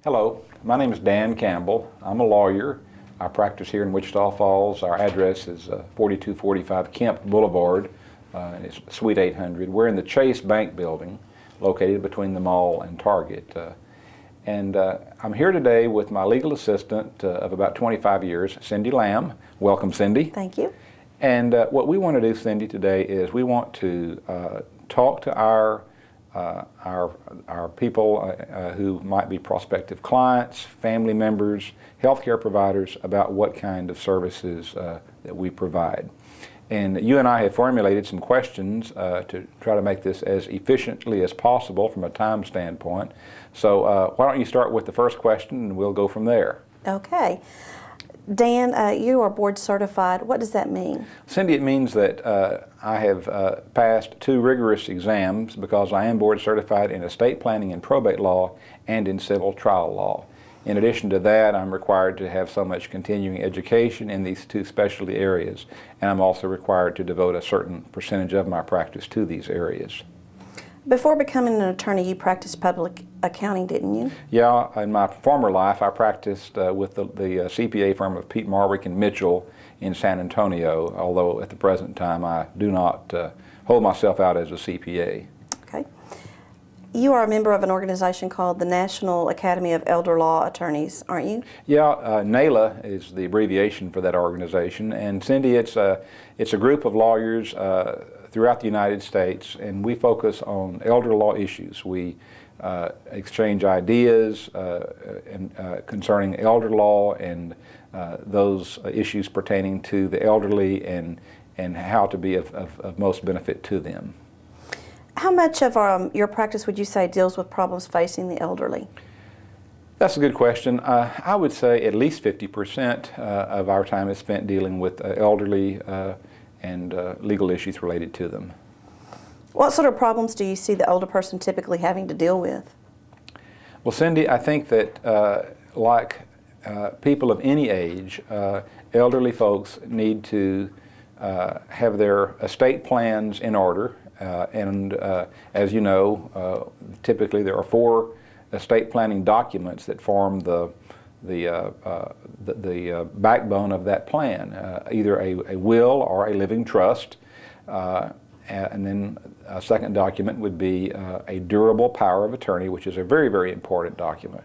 Hello, my name is Dan Campbell. I'm a lawyer. I practice here in Wichita Falls. Our address is 4245 Kemp Boulevard, and it's Suite 800. We're in the Chase Bank building, located between the mall and Target. I'm here today with my legal assistant of about 25 years, Cindy Lamb. Welcome, Cindy. Thank you. And what we want to do, Cindy, today is we want to talk to our people who might be prospective clients, family members, healthcare providers about what kind of services that we provide. And you and I have formulated some questions to try to make this as efficiently as possible from a time standpoint. So why don't you start with the first question and we'll go from there. Okay. Dan, you are board certified. What does that mean? Cindy, it means that I have passed 2 rigorous exams because I am board certified in estate planning and probate law and in civil trial law. In addition to that, I'm required to have so much continuing education in these 2 specialty areas, and I'm also required to devote a certain percentage of my practice to these areas. Before becoming an attorney, you practiced public accounting, didn't you? Yeah, in my former life, I practiced with the CPA firm of Pete Marwick and Mitchell in San Antonio, although at the present time I do not hold myself out as a CPA. Okay. You are a member of an organization called the National Academy of Elder Law Attorneys, aren't you? Yeah, NALA is the abbreviation for that organization, and Cindy, it's a group of lawyers throughout the United States, and we focus on elder law issues. We exchange ideas concerning elder law and those issues pertaining to the elderly and how to be of most benefit to them. How much of your practice would you say deals with problems facing the elderly? That's a good question. I would say at least 50% of our time is spent dealing with elderly and legal issues related to them. What sort of problems do you see the older person typically having to deal with? Well, Cindy, I think that like people of any age, elderly folks need to have their estate plans in order. As you know, typically there are 4 estate planning documents that form the backbone of that plan, either a will or a living trust, and then a second document would be a durable power of attorney, which is a very, very important document,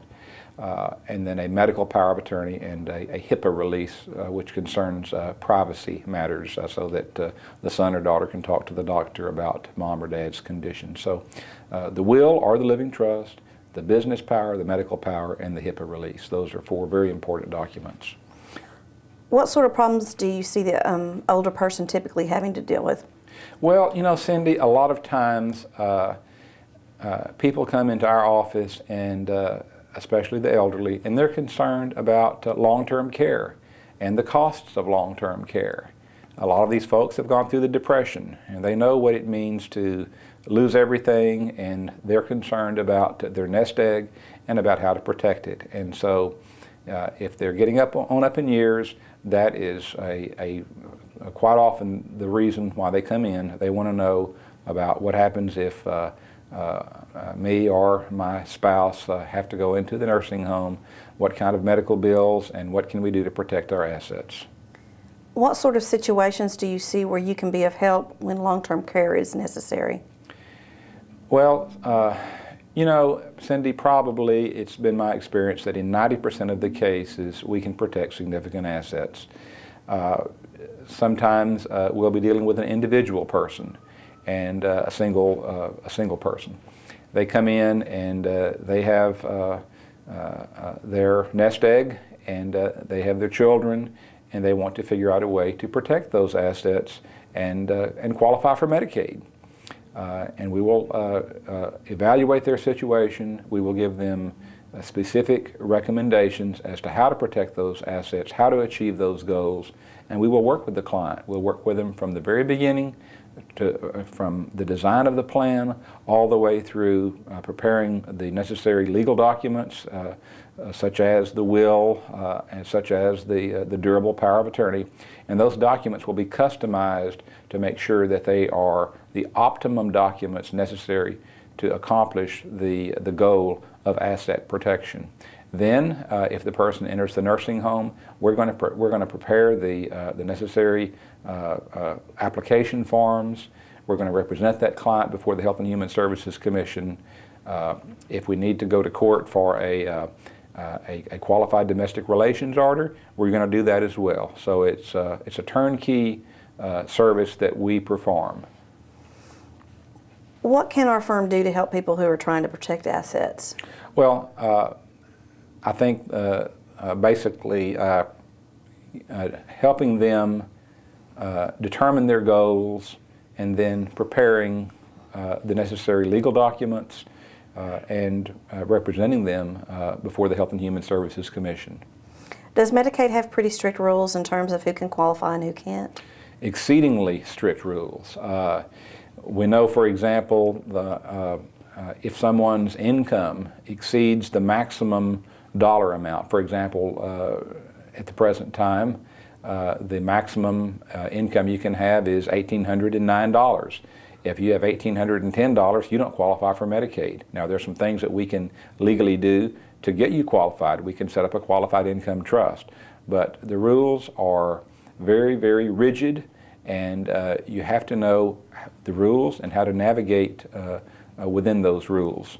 and then a medical power of attorney and a HIPAA release, which concerns privacy matters, so that the son or daughter can talk to the doctor about mom or dad's condition. So the will or the living trust, the business power, the medical power, and the HIPAA release. Those are 4 very important documents. What sort of problems do you see the older person typically having to deal with? Well, you know, Cindy, a lot of times people come into our office, and especially the elderly, and they're concerned about long-term care and the costs of long-term care. A lot of these folks have gone through the Depression, and they know what it means to lose everything, and they're concerned about their nest egg and about how to protect it. And so if they're getting up in years, that is quite often the reason why they come in. They want to know about what happens if me or my spouse have to go into the nursing home, what kind of medical bills, and what can we do to protect our assets. What sort of situations do you see where you can be of help when long-term care is necessary? Well, you know, Cindy, probably it's been my experience that in 90% of the cases we can protect significant assets. Sometimes we'll be dealing with an individual person and a single person. They come in and they have their nest egg, and they have their children, and they want to figure out a way to protect those assets and qualify for Medicaid. And we will evaluate their situation. We will give them specific recommendations as to how to protect those assets, how to achieve those goals, and we will work with the client. We'll work with them from the very beginning, from the design of the plan all the way through preparing the necessary legal documents, such as the will and such as the durable power of attorney. And those documents will be customized to make sure that they are the optimum documents necessary to accomplish the goal of asset protection. Then, if the person enters the nursing home, we're going to prepare the necessary application forms. We're going to represent that client before the Health and Human Services Commission. If we need to go to court for a qualified domestic relations order, we're going to do that as well. So it's a turnkey service that we perform. What can our firm do to help people who are trying to protect assets? Well, I think basically helping them determine their goals and then preparing the necessary legal documents and representing them before the Health and Human Services Commission. Does Medicaid have pretty strict rules in terms of who can qualify and who can't? Exceedingly strict rules. We know, for example, if someone's income exceeds the maximum dollar amount, for example, at the present time, the maximum income you can have is $1,809. If you have $1,810, you don't qualify for Medicaid. Now, there's some things that we can legally do to get you qualified. We can set up a qualified income trust. But the rules are very, very rigid, and you have to know the rules and how to navigate within those rules.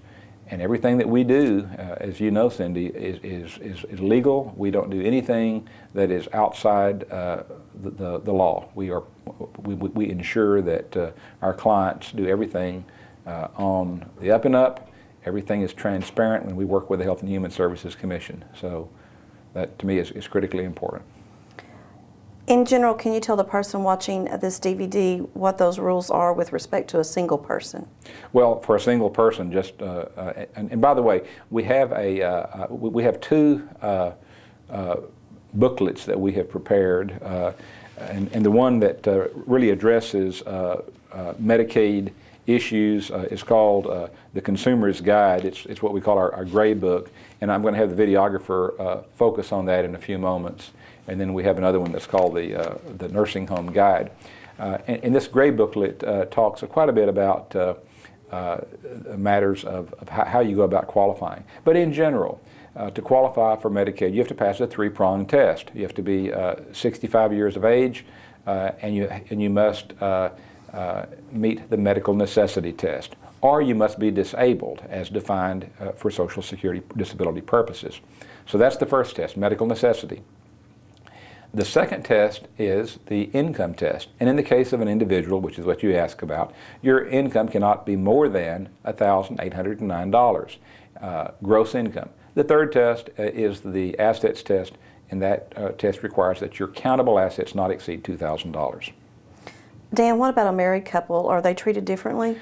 And everything that we do, as you know, Cindy, is legal. We don't do anything that is outside the law. We ensure that our clients do everything on the up and up. Everything is transparent when we work with the Health and Human Services Commission. So that, to me, is critically important. In general, can you tell the person watching this DVD what those rules are with respect to a single person? Well, for a single person, just and by the way, we have two booklets that we have prepared, and the one that really addresses Medicaid issues is called The Consumer's Guide. It's what we call our gray book, and I'm going to have the videographer focus on that in a few moments. And then we have another one that's called the Nursing Home Guide. And this gray booklet talks quite a bit about matters of how you go about qualifying. But in general, to qualify for Medicaid, you have to pass a three-pronged test. You have to be 65 years of age, and you must meet the medical necessity test. Or you must be disabled, as defined for Social Security disability purposes. So that's the first test, medical necessity. The second test is the income test. And in the case of an individual, which is what you ask about, your income cannot be more than $1,809 gross income. The third test is the assets test, and that test requires that your countable assets not exceed $2,000. Dan, what about a married couple? Are they treated differently?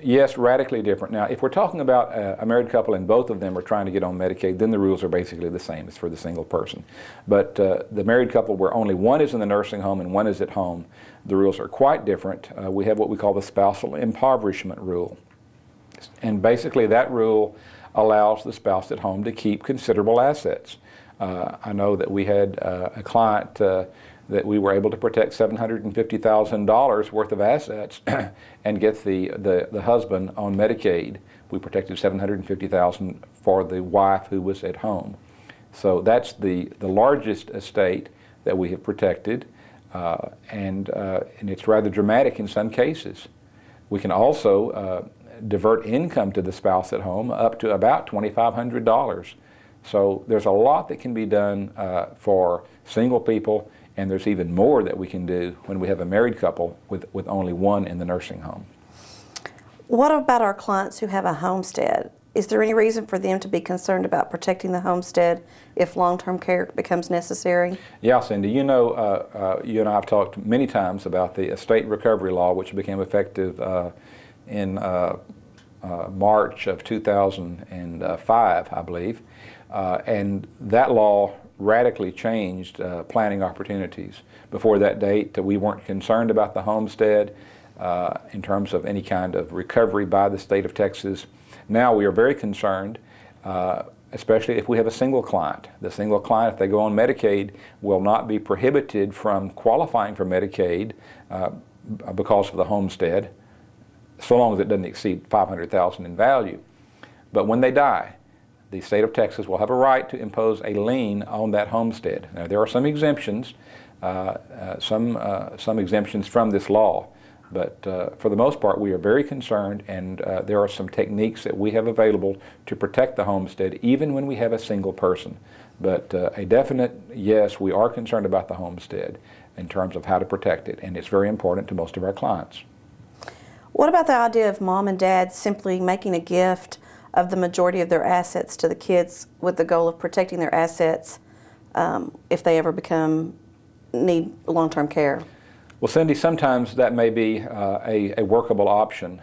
Yes, radically different. Now, if we're talking about a married couple and both of them are trying to get on Medicaid, then the rules are basically the same as for the single person. But the married couple where only one is in the nursing home and one is at home, the rules are quite different. We have what we call the spousal impoverishment rule. And basically that rule allows the spouse at home to keep considerable assets. I know that we had a client that we were able to protect $750,000 worth of assets and get the husband on Medicaid. We protected $750,000 for the wife who was at home. So that's the largest estate that we have protected, and it's rather dramatic in some cases. We can also divert income to the spouse at home up to about $2,500. So there's a lot that can be done for single people, and there's even more that we can do when we have a married couple with only one in the nursing home. What about our clients who have a homestead? Is there any reason for them to be concerned about protecting the homestead if long-term care becomes necessary? Yeah, Cindy, you know, you and I have talked many times about the estate recovery law, which became effective in March of 2005, I believe. And that law radically changed planning opportunities. Before that date, we weren't concerned about the homestead in terms of any kind of recovery by the state of Texas. Now we are very concerned, especially if we have a single client. The single client, if they go on Medicaid, will not be prohibited from qualifying for Medicaid because of the homestead, so long as it doesn't exceed $500,000 in value. But when they die, the state of Texas will have a right to impose a lien on that homestead. Now, there are some exemptions, some exemptions from this law, but for the most part, we are very concerned, and there are some techniques that we have available to protect the homestead, even when we have a single person. But a definite yes, we are concerned about the homestead in terms of how to protect it, and it's very important to most of our clients. What about the idea of mom and dad simply making a gift of the majority of their assets to the kids with the goal of protecting their assets if they ever need long-term care? Well, Cindy, sometimes that may be a workable option.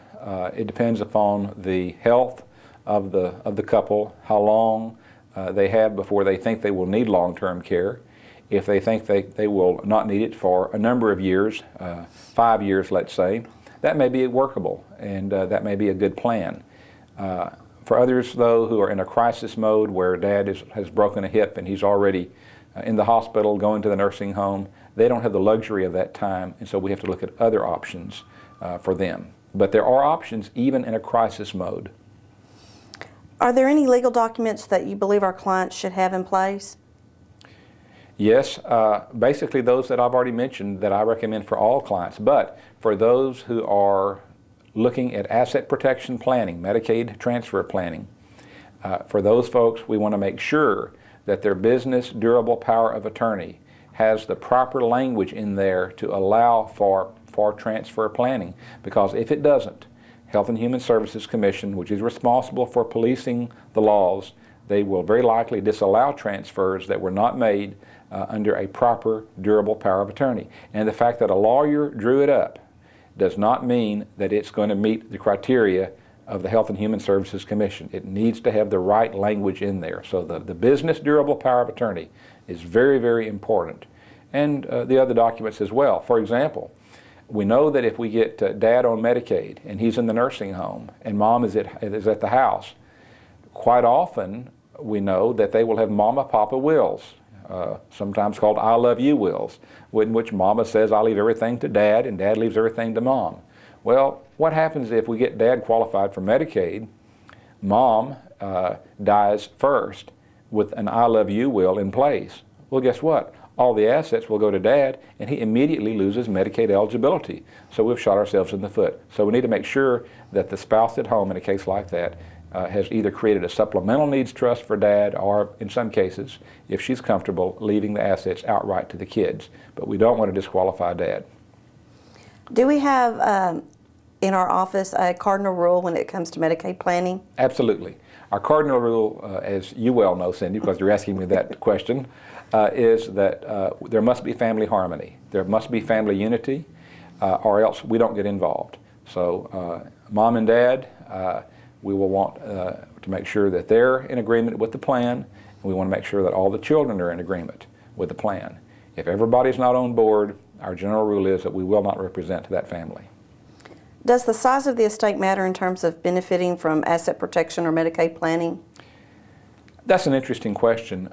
It depends upon the health of the couple, how long they have before they think they will need long-term care. If they think they will not need it for a number of years, 5 years let's say, that may be workable, and that may be a good plan. For others, though, who are in a crisis mode where dad has broken a hip and he's already in the hospital, going to the nursing home, they don't have the luxury of that time, and so we have to look at other options for them. But there are options even in a crisis mode. Are there any legal documents that you believe our clients should have in place? Yes, basically those that I've already mentioned that I recommend for all clients, but for those who are looking at asset protection planning, Medicaid transfer planning, for those folks we want to make sure that their business durable power of attorney has the proper language in there to allow for transfer planning, because if it doesn't, Health and Human Services Commission, which is responsible for policing the laws, they will very likely disallow transfers that were not made under a proper durable power of attorney. And the fact that a lawyer drew it up does not mean that it's going to meet the criteria of the Health and Human Services Commission. It needs to have the right language in there. So the business durable power of attorney is very, very important. And the other documents as well. For example, we know that if we get dad on Medicaid and he's in the nursing home and mom is at the house, quite often we know that they will have mama-papa wills, sometimes called I love you wills, in which mama says I leave everything to dad and dad leaves everything to mom. Well, what happens if we get dad qualified for Medicaid, mom dies first with an I love you will in place? Well, guess what? All the assets will go to dad, and he immediately loses Medicaid eligibility. So we've shot ourselves in the foot. So we need to make sure that the spouse at home in a case like that has either created a supplemental needs trust for dad, or in some cases, if she's comfortable, leaving the assets outright to the kids. But we don't want to disqualify dad. Do we have in our office a cardinal rule when it comes to Medicaid planning? Absolutely. Our cardinal rule, as you well know, Cindy, because you're asking me that question, is that there must be family harmony. There must be family unity, or else we don't get involved. So mom and dad, we will want to make sure that they're in agreement with the plan, and we want to make sure that all the children are in agreement with the plan. If everybody's not on board, our general rule is that we will not represent that family. Does the size of the estate matter in terms of benefiting from asset protection or Medicaid planning? That's an interesting question.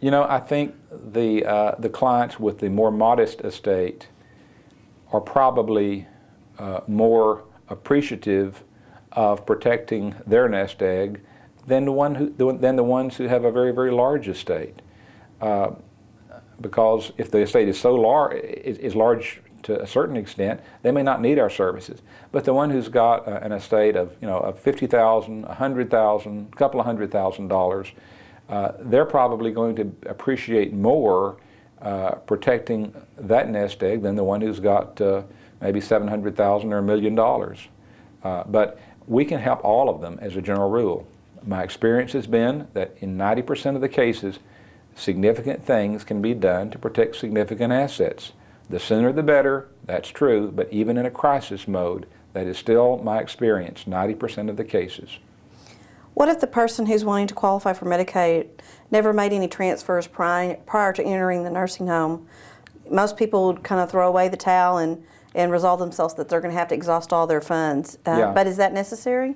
You know, I think the clients with the more modest estate are probably more appreciative of protecting their nest egg than the ones who have a very, very large estate. Because if the estate is so large to a certain extent, they may not need our services. But the one who's got an estate of of $50,000, $100,000, a couple of $100,000, they're probably going to appreciate more protecting that nest egg than the one who's got maybe $700,000 or $1 million. But we can help all of them as a general rule. My experience has been that in 90% of the cases, significant things can be done to protect significant assets. The sooner the better, that's true, but even in a crisis mode, that is still my experience, 90% of the cases. What if the person who's wanting to qualify for Medicaid never made any transfers prior to entering the nursing home? Most people would kind of throw away the towel and resolve themselves that they're going to have to exhaust all their funds. But is that necessary?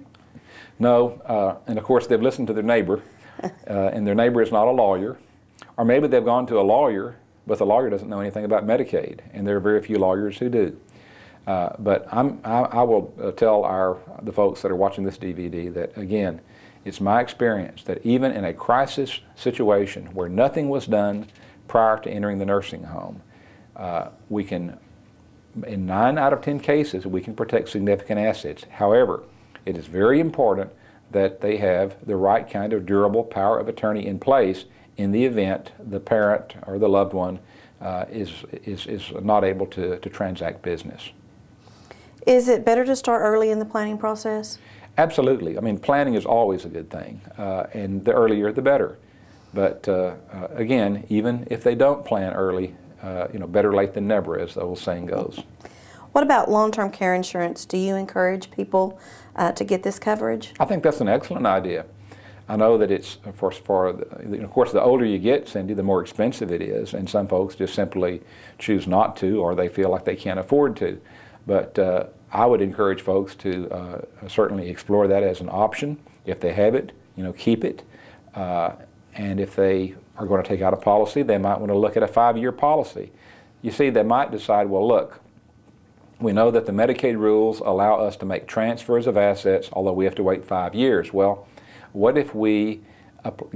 No, and of course they've listened to their neighbor, and their neighbor is not a lawyer. Or maybe they've gone to a lawyer, but the lawyer doesn't know anything about Medicaid, and there are very few lawyers who do. But I will tell the folks that are watching this DVD that, again, it's my experience that even in a crisis situation where nothing was done prior to entering the nursing home, we can, in 9 out of 10 cases, we can protect significant assets. However, it is very important that they have the right kind of durable power of attorney in place in the event the parent or the loved one is not able to transact business. Is it better to start early in the planning process? Absolutely. I mean, planning is always a good thing, and the earlier the better. But again, even if they don't plan early, better late than never, as the old saying goes. What about long-term care insurance? Do you encourage people to get this coverage? I think that's an excellent idea. I know that it's, of course, the older you get, Cindy, the more expensive it is, and some folks just simply choose not to, or they feel like they can't afford to. But I would encourage folks to certainly explore that as an option. If they have it, keep it. And if they are going to take out a policy, they might want to look at a 5-year policy. You see, they might decide, well, look, we know that the Medicaid rules allow us to make transfers of assets, although we have to wait 5 years. Well, what if we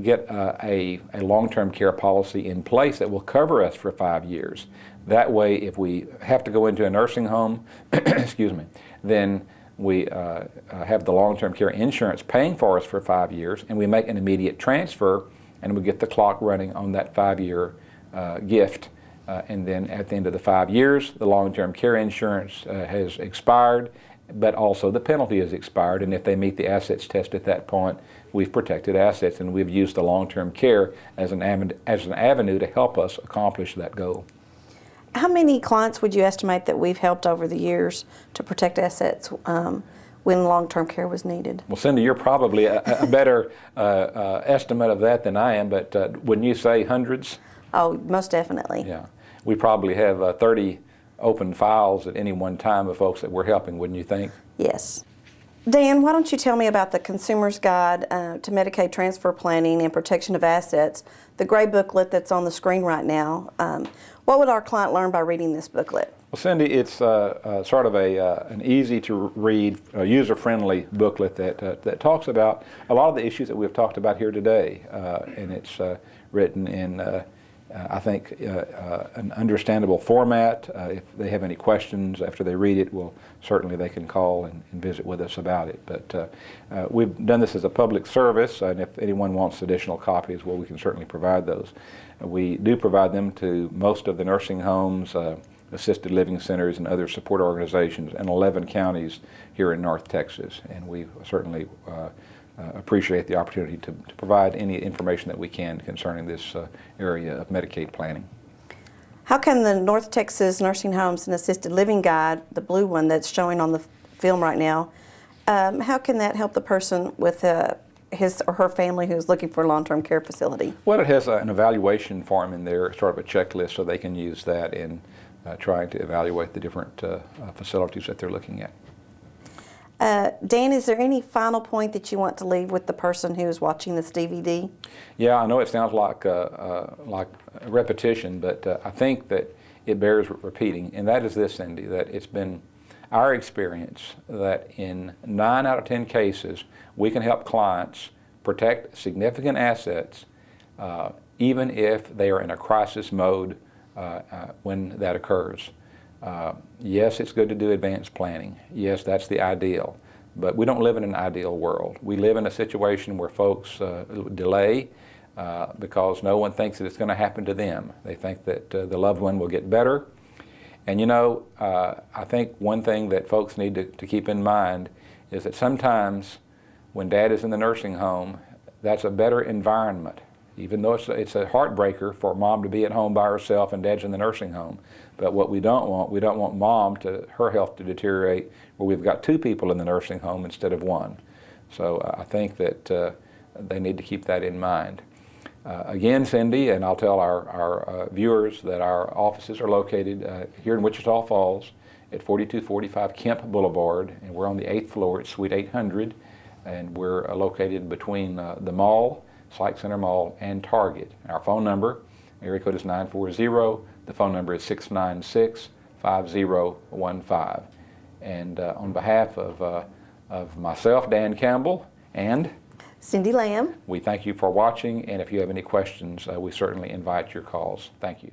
get a long-term care policy in place that will cover us for 5 years? That way, if we have to go into a nursing home, excuse me, then we have the long-term care insurance paying for us for 5 years, and we make an immediate transfer, and we get the clock running on that 5-year gift. And then at the end of the 5 years, the long-term care insurance has expired, but also the penalty has expired. And if they meet the assets test at that point, we've protected assets, and we've used the long-term care as an avenue to help us accomplish that goal. How many clients would you estimate that we've helped over the years to protect assets when long-term care was needed? Well, Cindy, you're probably a better estimate of that than I am, but wouldn't you say hundreds? Oh, most definitely. Yeah. We probably have 30 open files at any one time of folks that we're helping, wouldn't you think? Yes. Dan, why don't you tell me about the Consumer's Guide to Medicaid Transfer Planning and Protection of Assets, the gray booklet that's on the screen right now. What would our client learn by reading this booklet? Well, Cindy, it's sort of an easy-to-read, user-friendly booklet that talks about a lot of the issues that we've talked about here today, and it's written in I think an understandable format. If they have any questions after they read it, well, certainly they can call and visit with us about it. But we've done this as a public service, and if anyone wants additional copies, well, we can certainly provide those. We do provide them to most of the nursing homes, assisted living centers, and other support organizations in 11 counties here in North Texas, and we certainly appreciate the opportunity to provide any information that we can concerning this area of Medicaid planning. How can the North Texas Nursing Homes and Assisted Living Guide, the blue one that's showing on the film right now, how can that help the person with his or her family who's looking for a long-term care facility? Well, it has an evaluation form in there, sort of a checklist, so they can use that in trying to evaluate the different facilities that they're looking at. Dan, is there any final point that you want to leave with the person who is watching this DVD? Yeah, I know it sounds like a repetition, but I think that it bears repeating, and that is this, Cindy, that it's been our experience that in 9 out of 10 cases, we can help clients protect significant assets even if they are in a crisis mode when that occurs. Yes, it's good to do advanced planning. Yes, that's the ideal. But we don't live in an ideal world. We live in a situation where folks delay because no one thinks that it's going to happen to them. They think that the loved one will get better. And I think one thing that folks need to keep in mind is that sometimes when Dad is in the nursing home, that's a better environment. Even though it's a heartbreaker for Mom to be at home by herself and Dad's in the nursing home. But what we don't want Mom her health to deteriorate where we've got 2 people in the nursing home instead of 1. So I think that they need to keep that in mind. Again, Cindy, and I'll tell our viewers that our offices are located here in Wichita Falls at 4245 Kemp Boulevard, and we're on the 8th floor at Suite 800, and we're located between the mall, Psych Center Mall, and Target. Our phone number, area code is 940. The phone number is 696-5015. And on behalf of myself, Dan Campbell, and Cindy Lamb. We thank you for watching, and if you have any questions, we certainly invite your calls. Thank you.